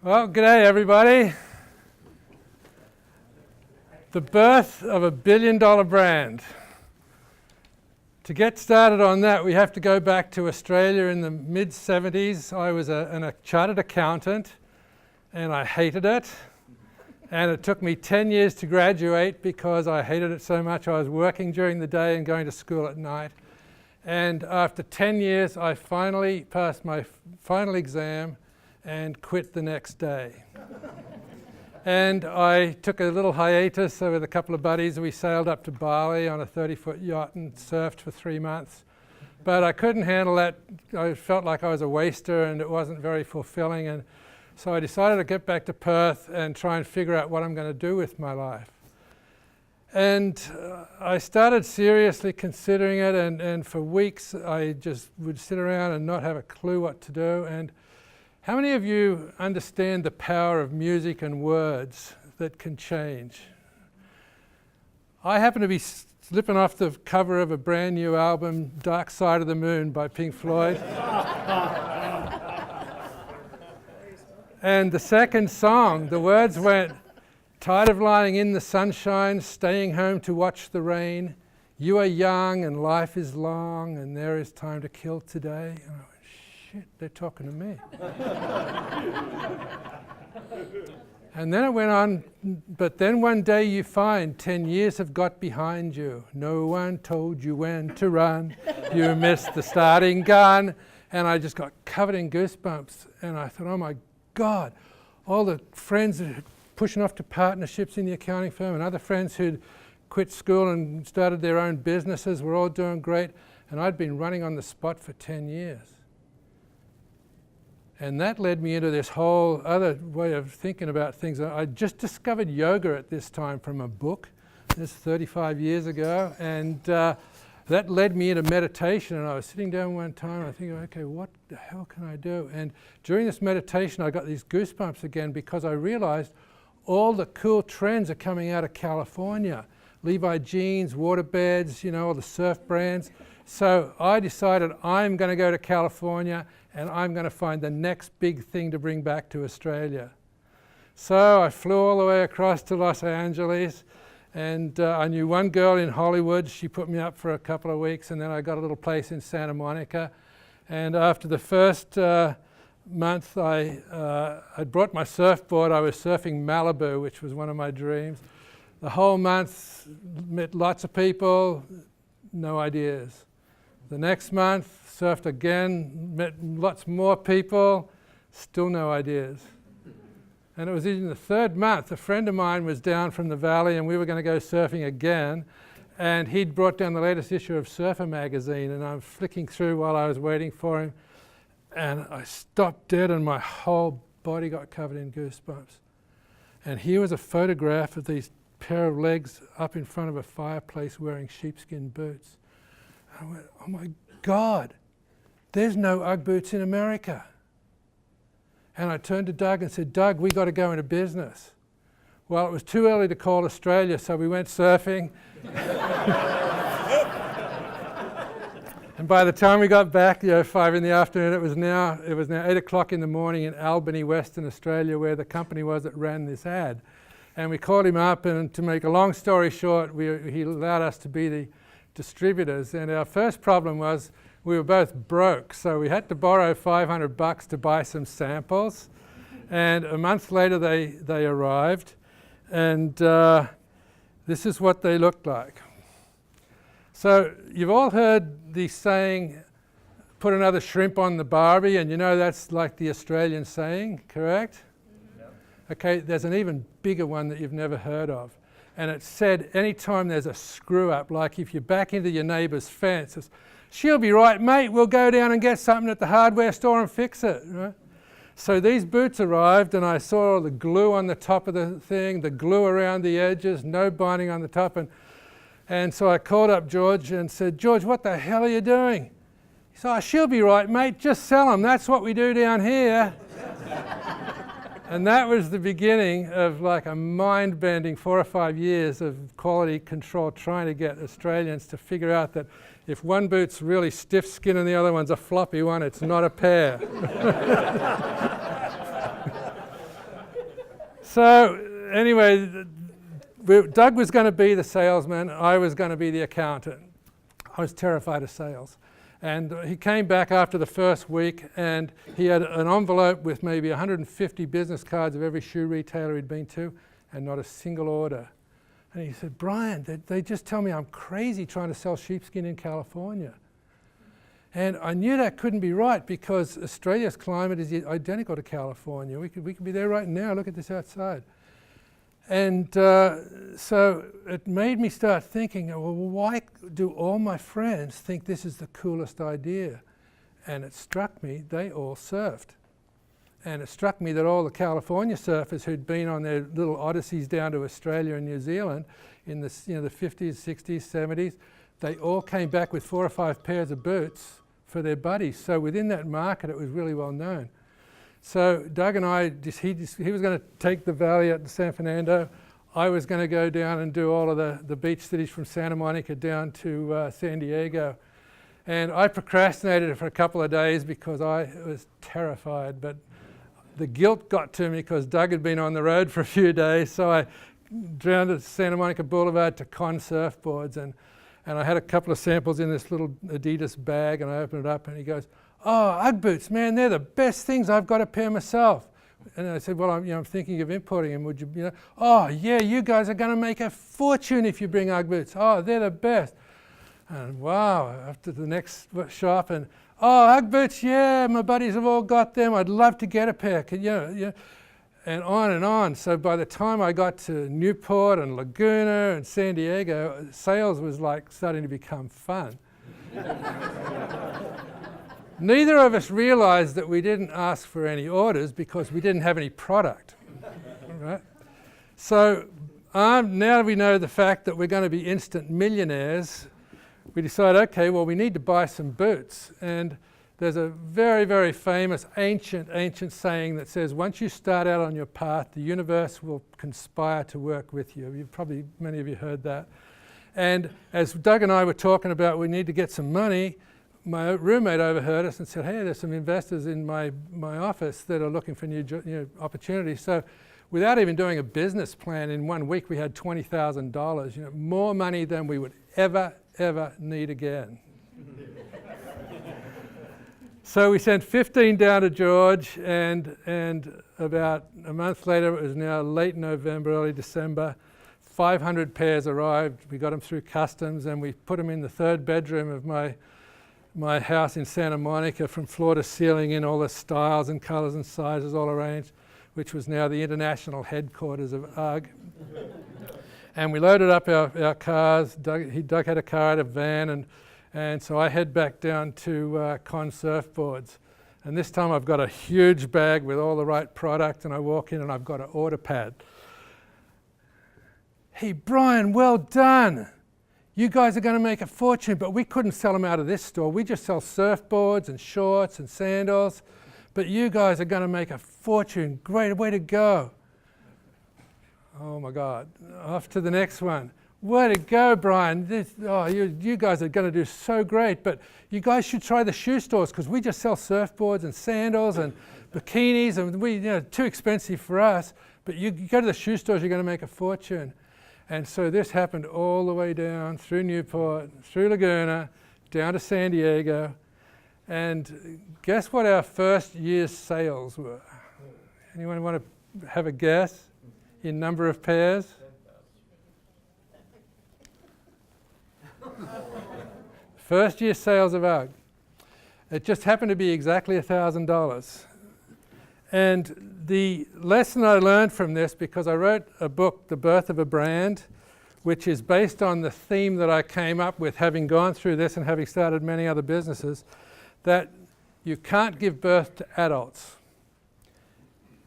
Well, g'day everybody. The birth of $1 billion brand. To get started on that, we have to go back to Australia in the mid-70s. I was a chartered accountant and I hated it. And it took me 10 years to graduate because I hated it so much. I was working during the day and going to school at night. And after 10 years, I finally passed my final exam and quit the next day. And I took a little hiatus with a couple of buddies. We sailed up to Bali on a 30-foot yacht and surfed for 3 months. But I couldn't handle that. I felt like I was a waster and it wasn't very fulfilling. And so I decided to get back to Perth and try and figure out what I'm going to do with my life. And I started seriously considering it, and for weeks I just would sit around and not have a clue what to do. And how many of you understand the power of music and words that can change? I happen to be slipping off the cover of a brand new album, Dark Side of the Moon by Pink Floyd. And the second song, the words went, "Tired of lying in the sunshine, staying home to watch the rain. You are young and life is long and there is time to kill today." And I went, shit, they're talking to me. And then it went on, "But then one day you find 10 years have got behind you. No one told you when to run. You missed the starting gun." And I just got covered in goosebumps. And I thought, oh my God, all the friends that are pushing off to partnerships in the accounting firm and other friends who'd quit school and started their own businesses were all doing great. And I'd been running on the spot for 10 years. And that led me into this whole other way of thinking about things. I just discovered yoga at this time from a book. This is 35 years ago. And that led me into meditation. And I was sitting down one time and I think, okay, what the hell can I do? And during this meditation, I got these goosebumps again because I realized all the cool trends are coming out of California. Levi jeans, waterbeds, all the surf brands. So I decided I'm going to go to California and I'm going to find the next big thing to bring back to Australia. So I flew all the way across to Los Angeles, and I knew one girl in Hollywood. She put me up for a couple of weeks, and then I got a little place in Santa Monica. And after the first month, I brought my surfboard. I was surfing Malibu, which was one of my dreams. The whole month, met lots of people, no ideas. The next month, surfed again, met lots more people, still no ideas. And it was in the third month, a friend of mine was down from the valley and we were going to go surfing again. And he'd brought down the latest issue of Surfer magazine, and I'm flicking through while I was waiting for him. And I stopped dead and my whole body got covered in goosebumps. And here was a photograph of these pair of legs up in front of a fireplace wearing sheepskin boots. I went, oh my God, there's no Ugg boots in America. And I turned to Doug and said, Doug, we got to go into business. Well, it was too early to call Australia, so we went surfing. And by the time we got back, 5 in the afternoon, it was now 8 o'clock in the morning in Albany, Western Australia, where the company was that ran this ad. And we called him up, and to make a long story short, he allowed us to be the distributors. And our first problem was we were both broke, so we had to borrow $500 to buy some samples. And a month later, they arrived, and this is what they looked like. So you've all heard the saying, put another shrimp on the Barbie, and that's like the Australian saying, correct? Yep. Okay, there's an even bigger one that you've never heard of. And it said, anytime there's a screw up, like if you back into your neighbour's fence, it's, she'll be right, mate, we'll go down and get something at the hardware store and fix it. Right? So these boots arrived, and I saw the glue on the top of the thing, the glue around the edges, no binding on the top. And so I called up George and said, George, what the hell are you doing? He said, oh, she'll be right, mate, just sell them. That's what we do down here. And that was the beginning of like a mind-bending 4 or 5 years of quality control, trying to get Australians to figure out that if one boot's really stiff skin and the other one's a floppy one, it's not a pair. So anyway, Doug was going to be the salesman. I was going to be the accountant. I was terrified of sales. And he came back after the first week, and he had an envelope with maybe 150 business cards of every shoe retailer he'd been to, and not a single order. And he said, Brian, they just tell me I'm crazy trying to sell sheepskin in California. And I knew that couldn't be right, because Australia's climate is identical to California. We could be there right now. Look at this outside. And so it made me start thinking, well, why do all my friends think this is the coolest idea? And it struck me, they all surfed. And it struck me that all the California surfers who'd been on their little odysseys down to Australia and New Zealand in the 50s, 60s, 70s, they all came back with 4 or 5 pairs of boots for their buddies. So within that market, it was really well known. So Doug and I, he was going to take the valley out to San Fernando. I was going to go down and do all of the beach cities from Santa Monica down to San Diego. And I procrastinated it for a couple of days because I was terrified. But the guilt got to me because Doug had been on the road for a few days. So I drowned at Santa Monica Boulevard to Con Surfboards. And I had a couple of samples in this little Adidas bag. And I opened it up and he goes, "Oh, Ugg boots, man, they're the best things. I've got a pair myself." And I said, "Well, I'm thinking of importing them. Would you, Oh, yeah, you guys are going to make a fortune if you bring Ugg boots. Oh, they're the best." And wow, after the next shop, and "Oh, Ugg boots, yeah, my buddies have all got them. I'd love to get a pair." And on and on. So by the time I got to Newport and Laguna and San Diego, sales was like starting to become fun. Neither of us realized that we didn't ask for any orders because we didn't have any product. Right? So now we know the fact that we're going to be instant millionaires. We decide, okay, well, we need to buy some boots. And there's a very, very famous ancient saying that says, once you start out on your path, the universe will conspire to work with you. Many of you heard that. And as Doug and I were talking about, we need to get some money, my roommate overheard us and said, "Hey, there's some investors in my office that are looking for new opportunities." So without even doing a business plan, in 1 week we had $20,000, more money than we would ever need again. So we sent 15 down to George, and about a month later, it was now late November, early December, 500 pairs arrived. We got them through customs, and we put them in the 3rd bedroom of my house in Santa Monica, from floor to ceiling, in all the styles and colors and sizes all arranged, which was now the international headquarters of UGG. And we loaded up our cars. Doug had a car, I had a van, and so I head back down to Con Surfboards. And this time I've got a huge bag with all the right product, and I walk in and I've got an order pad. "Hey, Brian, well done. You guys are going to make a fortune, but we couldn't sell them out of this store. We just sell surfboards and shorts and sandals, but you guys are going to make a fortune. Great, way to go." Oh my God, off to the next one. "Way to go, Brian. You guys are going to do so great, but you guys should try the shoe stores, because we just sell surfboards and sandals and bikinis, and too expensive for us, but you go to the shoe stores, you're going to make a fortune." And so this happened all the way down through Newport, through Laguna, down to San Diego. And guess what our first year's sales were? Anyone want to have a guess in number of pairs? First year sales of UGG. It just happened to be exactly $1,000. And the lesson I learned from this, because I wrote a book, The Birth of a Brand, which is based on the theme that I came up with, having gone through this and having started many other businesses, that you can't give birth to adults.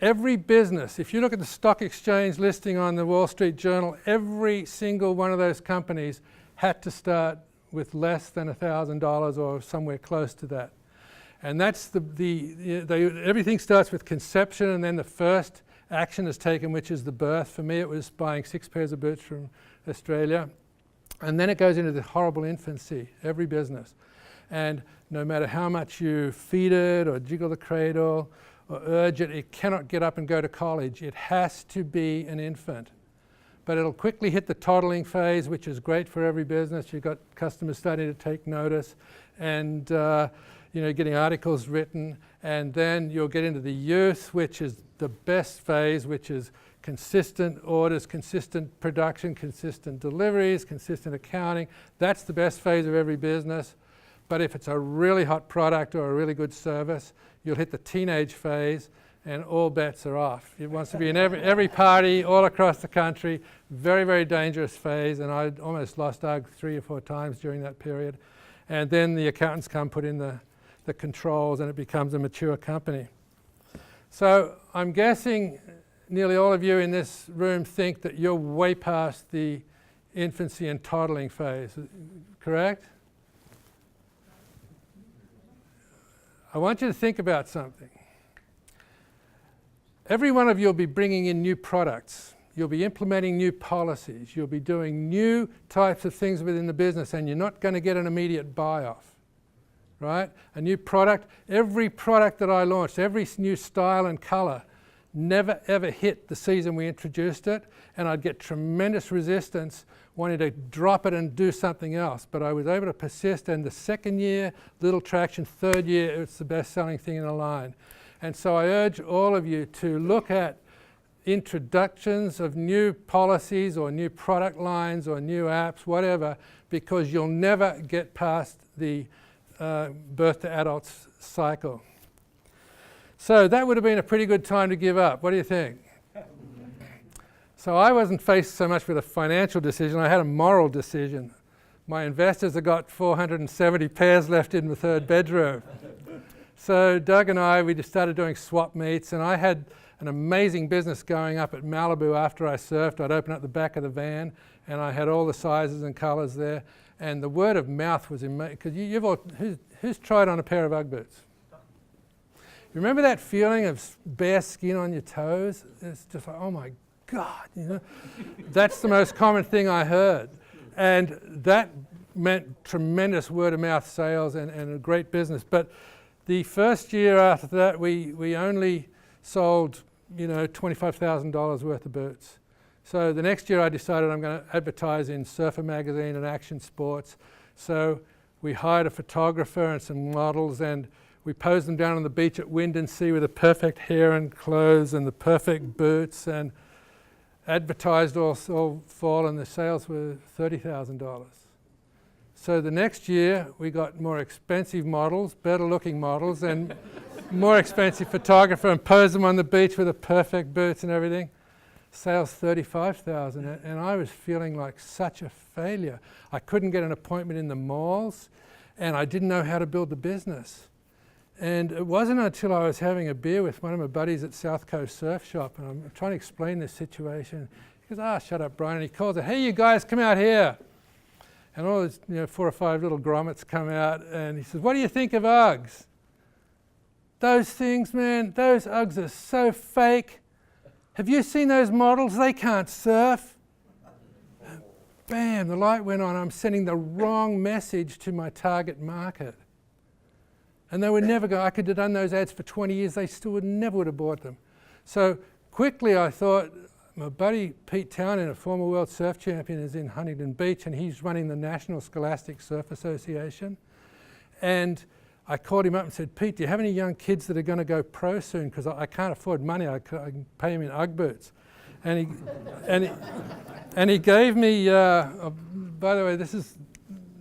Every business, if you look at the stock exchange listing on the Wall Street Journal, every single one of those companies had to start with less than $1,000 or somewhere close to that. And that's everything starts with conception, and then the first action is taken, which is the birth. For me, it was buying 6 pairs of boots from Australia. And then it goes into the horrible infancy, every business. And no matter how much you feed it or jiggle the cradle or urge it. It cannot get up and go to college. It has to be an infant. But it'll quickly hit the toddling phase, which is great for every business. You've got customers starting to take notice and getting articles written. And then you'll get into the youth, which is the best phase, which is consistent orders, consistent production, consistent deliveries, consistent accounting. That's the best phase of every business. But if it's a really hot product or a really good service, you'll hit the teenage phase and all bets are off. It wants to be in every party all across the country. Very, very dangerous phase, and I almost lost Ugg 3 or 4 times during that period. And then the accountants come put in the controls and it becomes a mature company. So I'm guessing nearly all of you in this room think that you're way past the infancy and toddling phase, correct? I want you to think about something. Every one of you will be bringing in new products. You'll be implementing new policies. You'll be doing new types of things within the business, and you're not going to get an immediate buy-off, right? A new product, every product that I launched, every new style and color, never ever hit the season we introduced it, and I'd get tremendous resistance wanting to drop it and do something else. But I was able to persist, and the second year, little traction, third year, it's the best-selling thing in the line. And so I urge all of you to look at introductions of new policies or new product lines or new apps, whatever, because you'll never get past the birth to adults cycle. So that would have been a pretty good time to give up. What do you think? So I wasn't faced so much with a financial decision, I had a moral decision. My investors have got 470 pairs left in the third bedroom. So Doug and I, we just started doing swap meets, and I had an amazing business going up at Malibu after I surfed. I'd open up the back of the van, and I had all the sizes and colors there. And the word of mouth was amazing, because who's tried on a pair of Ugg boots? You remember that feeling of bare skin on your toes? It's just like, oh my God, That's the most common thing I heard. And that meant tremendous word of mouth sales and a great business. But the first year after that, we only sold, $25,000 worth of boots. So the next year I decided I'm going to advertise in Surfer Magazine and Action Sports. So we hired a photographer and some models, and we posed them down on the beach at Wyndon Sea with the perfect hair and clothes and the perfect boots, and advertised all fall, and the sales were $30,000. So the next year we got more expensive models, better looking models, and more expensive photographer, and posed them on the beach with the perfect boots and everything. Sales $35,000, and I was feeling like such a failure. I couldn't get an appointment in the malls, and I didn't know how to build the business. And it wasn't until I was having a beer with one of my buddies at South Coast Surf Shop, and I'm trying to explain this situation. He goes, shut up, Brian. And he calls it, hey, you guys, come out here. And all these 4 or 5 little grommets come out, and he says, what do you think of Uggs? Those things, man, those Uggs are so fake. Have you seen those models? They can't surf. Bam, the light went on. I'm sending the wrong message to my target market. And they would never go. I could have done those ads for 20 years. They still never would have bought them. So quickly I thought, my buddy Pete Townend, a former world surf champion, is in Huntington Beach, and he's running the National Scholastic Surf Association. And I called him up and said, Pete, do you have any young kids that are going to go pro soon? Because I can't afford money. I can pay them in Ugg boots. And he gave me, by the way, this is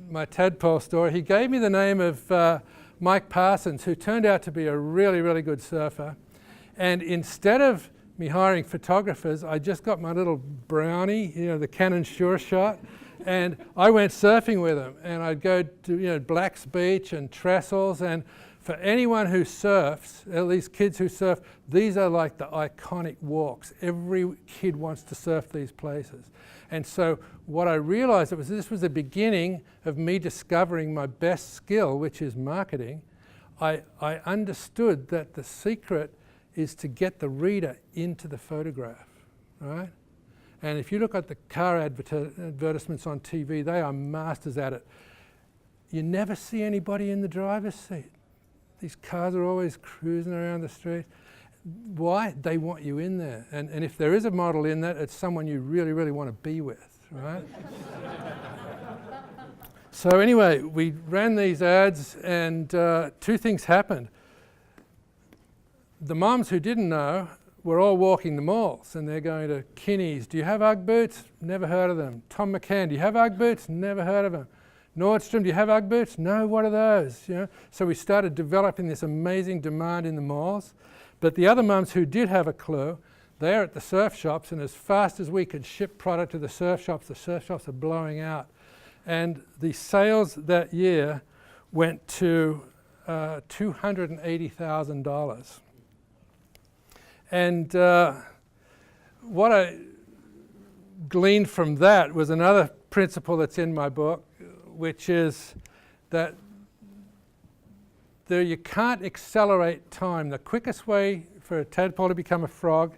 my tadpole story. He gave me the name of Mike Parsons, who turned out to be a really, really good surfer. And instead of me hiring photographers, I just got my little brownie, the Canon Sure Shot, and I went surfing with him. And I'd go to Black's Beach and Trestles, and for anyone who surfs, at least kids who surf, these are like the iconic walks. Every kid wants to surf these places. And so what I realized this was the beginning of me discovering my best skill, which is marketing. I understood that the secret is to get the reader into the photograph, right? And if you look at the car advertisements on TV, they are masters at it. You never see anybody in the driver's seat. These cars are always cruising around the street. Why? They want you in there. And if there is a model in that, it's someone you really, really want to be with, right? So anyway, we ran these ads, and two things happened. The moms who didn't know were all walking the malls, and they're going to Kinney's. Do you have Ugg boots? Never heard of them. Tom McCann, do you have Ugg boots? Never heard of them. Nordstrom, do you have Ugg boots? No, what are those? You know? So we started developing this amazing demand in the malls. But the other mums who did have a clue, they're at the surf shops, and as fast as we could ship product to the surf shops are blowing out. And the sales that year went to $280,000. And what I gleaned from that was another principle that's in my book, which is that you can't accelerate time. The quickest way for a tadpole to become a frog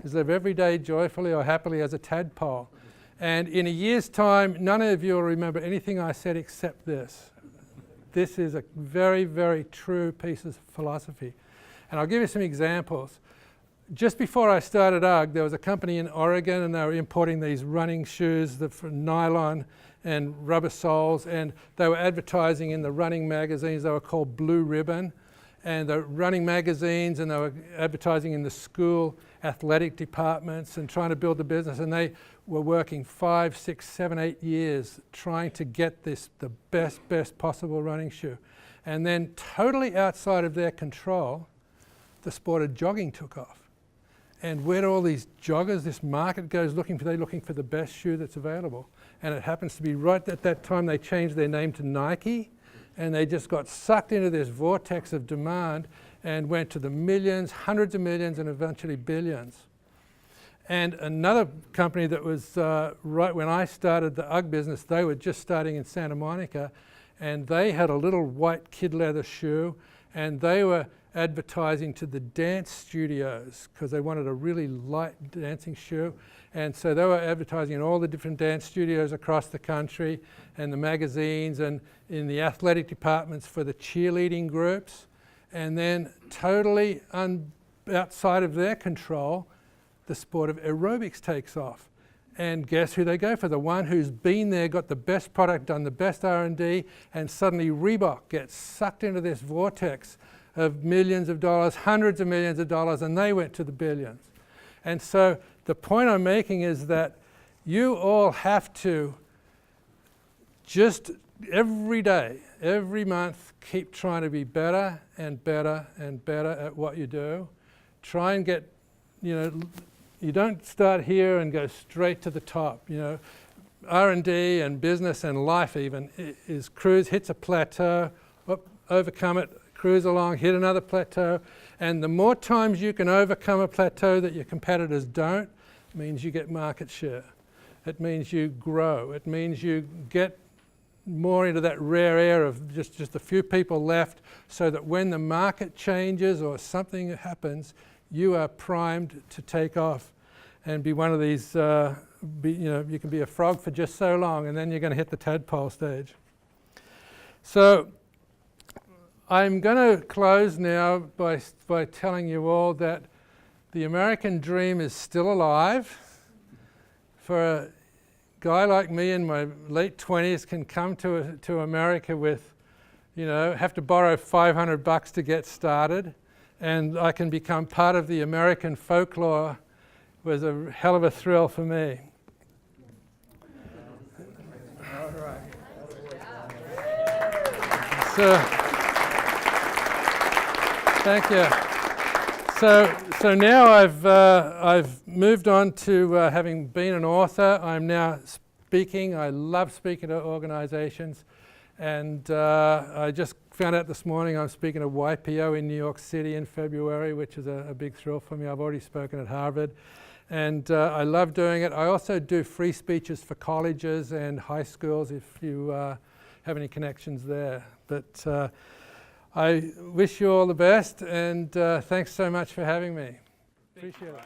is live every day joyfully or happily as a tadpole. And in a year's time, none of you will remember anything I said except this. This is a very, very true piece of philosophy. And I'll give you some examples. Just before I started UGG, there was a company in Oregon, and they were importing these running shoes for nylon and rubber soles, and they were advertising in the running magazines. They were called Blue Ribbon, and the running magazines, and they were advertising in the school athletic departments and trying to build the business. And they were working 5, 6, 7, 8 years trying to get this the best possible running shoe. And then totally outside of their control, the sport of jogging took off. And where do all these joggers, this market goes looking for? They're looking for the best shoe that's available. And it happens to be right at that time they changed their name to Nike, and they just got sucked into this vortex of demand and went to the millions, hundreds of millions, and eventually billions. And another company that was right when I started the UGG business, they were just starting in Santa Monica, and they had a little white kid leather shoe, and they were advertising to the dance studios because they wanted a really light dancing shoe. And so they were advertising in all the different dance studios across the country, and the magazines, and in the athletic departments for the cheerleading groups. And then totally outside of their control, the sport of aerobics takes off. And guess who they go for? The one who's been there, got the best product, done the best R&D, and suddenly Reebok gets sucked into this vortex of millions of dollars, hundreds of millions of dollars, and they went to the billions. And so the point I'm making is that you all have to just every day, every month, keep trying to be better and better and better at what you do. Try and get, you don't start here and go straight to the top. R&D and business and life even is hits a plateau, overcome it, cruise along, hit another plateau, and the more times you can overcome a plateau that your competitors don't, means you get market share. It means you grow. It means you get more into that rare air of just a few people left, so that when the market changes or something happens, you are primed to take off and be one of these, you can be a frog for just so long, and then you're going to hit the tadpole stage. So I'm going to close now by telling you all that the American dream is still alive. For a guy like me in my late 20s can come to America with, have to borrow $500 to get started, and I can become part of the American folklore. Was a hell of a thrill for me. All right. Thank you. So now I've moved on to having been an author. I'm now speaking. I love speaking to organizations, and I just found out this morning I'm speaking at YPO in New York City in February, which is a big thrill for me. I've already spoken at Harvard, and I love doing it. I also do free speeches for colleges and high schools if you have any connections there. But I wish you all the best, and thanks so much for having me. Appreciate it.